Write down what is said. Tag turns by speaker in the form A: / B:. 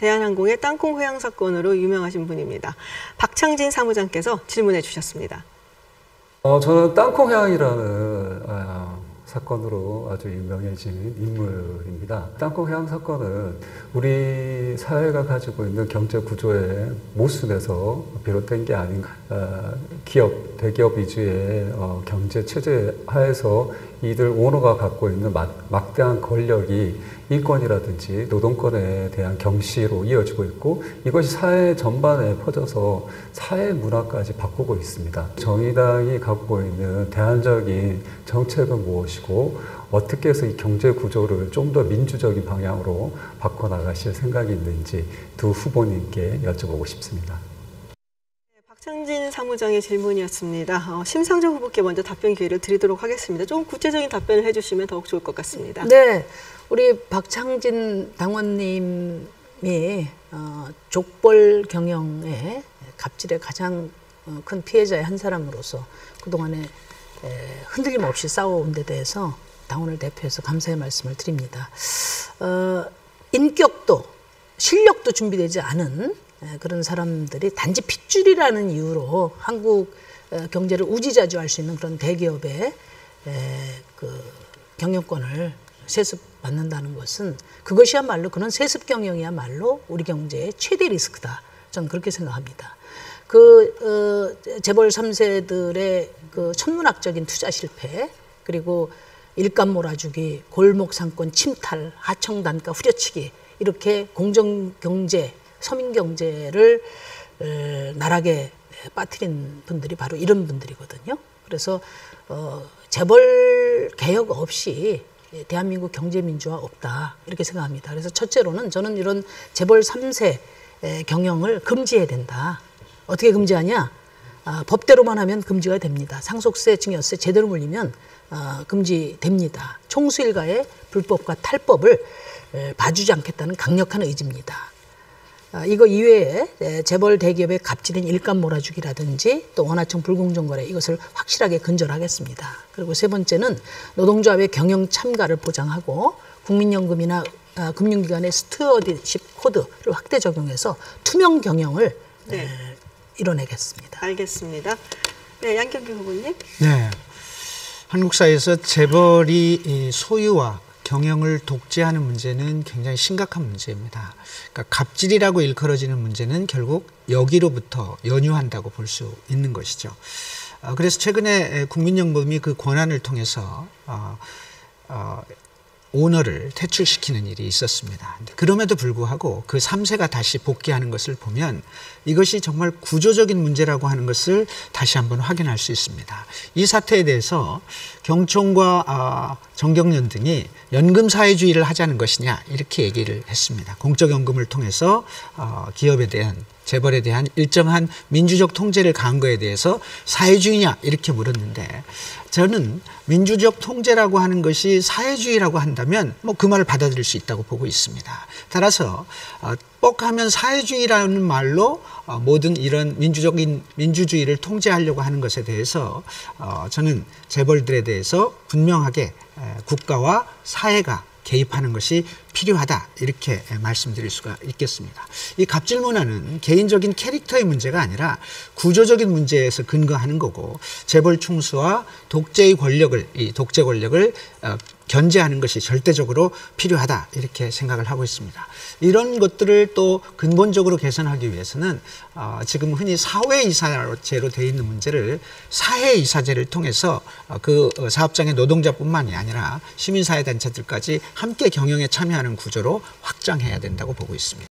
A: 대한항공의 땅콩 회항 사건으로 유명하신 분입니다. 박창진 사무장께서 질문해 주셨습니다.
B: 저는 땅콩 회항이라는 사건으로 아주 유명해진 인물입니다. 땅콩 회항 사건은 우리 사회가 가지고 있는 경제 구조의 모순에서 비롯된 게 아닌가. 기업, 대기업 위주의 경제 체제 하에서 이들 오너가 갖고 있는 막대한 권력이 인권이라든지 노동권에 대한 경시로 이어지고 있고, 이것이 사회 전반에 퍼져서 사회 문화까지 바꾸고 있습니다. 정의당이 갖고 있는 대안적인 정책은 무엇이고, 어떻게 해서 이 경제 구조를 좀 더 민주적인 방향으로 바꿔나가실 생각이 있는지 두 후보님께 여쭤보고 싶습니다.
A: 박창진 사무장의 질문이었습니다. 심상정 후보께 먼저 답변 기회를 드리도록 하겠습니다. 좀 구체적인 답변을 해주시면 더욱 좋을 것 같습니다.
C: 네, 우리 박창진 당원님이 족벌 경영의 갑질의 가장 큰 피해자의 한 사람으로서 그동안에 흔들림 없이 싸워온 데 대해서 당원을 대표해서 감사의 말씀을 드립니다. 인격도 실력도 준비되지 않은 그런 사람들이 단지 핏줄이라는 이유로 한국 경제를 우지좌지할 수 있는 그런 대기업의 그 경영권을 세습받는다는 것은, 그것이야말로 그런 세습 경영이야말로 우리 경제의 최대 리스크다. 저는 그렇게 생각합니다. 재벌 3세들의 그 천문학적인 투자 실패, 그리고 일감 몰아주기, 골목 상권 침탈, 하청 단가 후려치기, 이렇게 공정 경제, 서민 경제를 나락에 빠뜨린 분들이 바로 이런 분들이거든요. 그래서 재벌 개혁 없이 대한민국 경제 민주화 없다, 이렇게 생각합니다. 그래서 첫째로는 저는 이런 재벌 3세 경영을 금지해야 된다. 어떻게 금지하냐? 법대로만 하면 금지가 됩니다. 상속세, 증여세 제대로 물리면 금지됩니다. 총수 일가의 불법과 탈법을 봐주지 않겠다는 강력한 의지입니다. 이거 이외에 재벌 대기업의 갑질인 일감 몰아주기라든지 또 원화청 불공정 거래, 이것을 확실하게 근절하겠습니다. 그리고 세 번째는 노동조합의 경영 참가를 보장하고 국민연금이나 금융기관의 스튜어디십 코드를 확대 적용해서 투명 경영을 이뤄내겠습니다.
A: 알겠습니다. 네, 양경규 후보님.
D: 네, 한국 사회에서 재벌이 소유와 경영을 독재하는 문제는 굉장히 심각한 문제입니다. 그러니까 갑질이라고 일컬어지는 문제는 결국 여기로부터 연유한다고 볼 수 있는 것이죠. 그래서 최근에 국민연금이 그 권한을 통해서 오너를 퇴출시키는 일이 있었습니다. 그럼에도 불구하고 그 3세가 다시 복귀하는 것을 보면 이것이 정말 구조적인 문제라고 하는 것을 다시 한번 확인할 수 있습니다. 이 사태에 대해서 경총과 정경련 등이 연금 사회주의를 하자는 것이냐, 이렇게 얘기를 했습니다. 공적연금을 통해서 기업에 대한, 재벌에 대한 일정한 민주적 통제를 가한 거에 대해서 사회주의냐, 이렇게 물었는데, 저는 민주적 통제라고 하는 것이 사회주의라고 한다면 그 말을 받아들일 수 있다고 보고 있습니다. 따라서 뻑하면 사회주의라는 말로 모든 이런 민주주의를 통제하려고 하는 것에 대해서 저는 재벌들에 대해서 분명하게 국가와 사회가 개입하는 것이 필요하다, 이렇게 말씀드릴 수가 있겠습니다. 이 갑질 문화는 개인적인 캐릭터의 문제가 아니라 구조적인 문제에서 근거하는 거고, 재벌 충수와 독재 권력을 견제하는 것이 절대적으로 필요하다, 이렇게 생각을 하고 있습니다. 이런 것들을 또 근본적으로 개선하기 위해서는 지금 흔히 사회이사제로 되어 있는 문제를 사회이사제를 통해서 그 사업장의 노동자뿐만이 아니라 시민사회단체들까지 함께 경영에 참여하는 구조로 확장해야 된다고 보고 있습니다.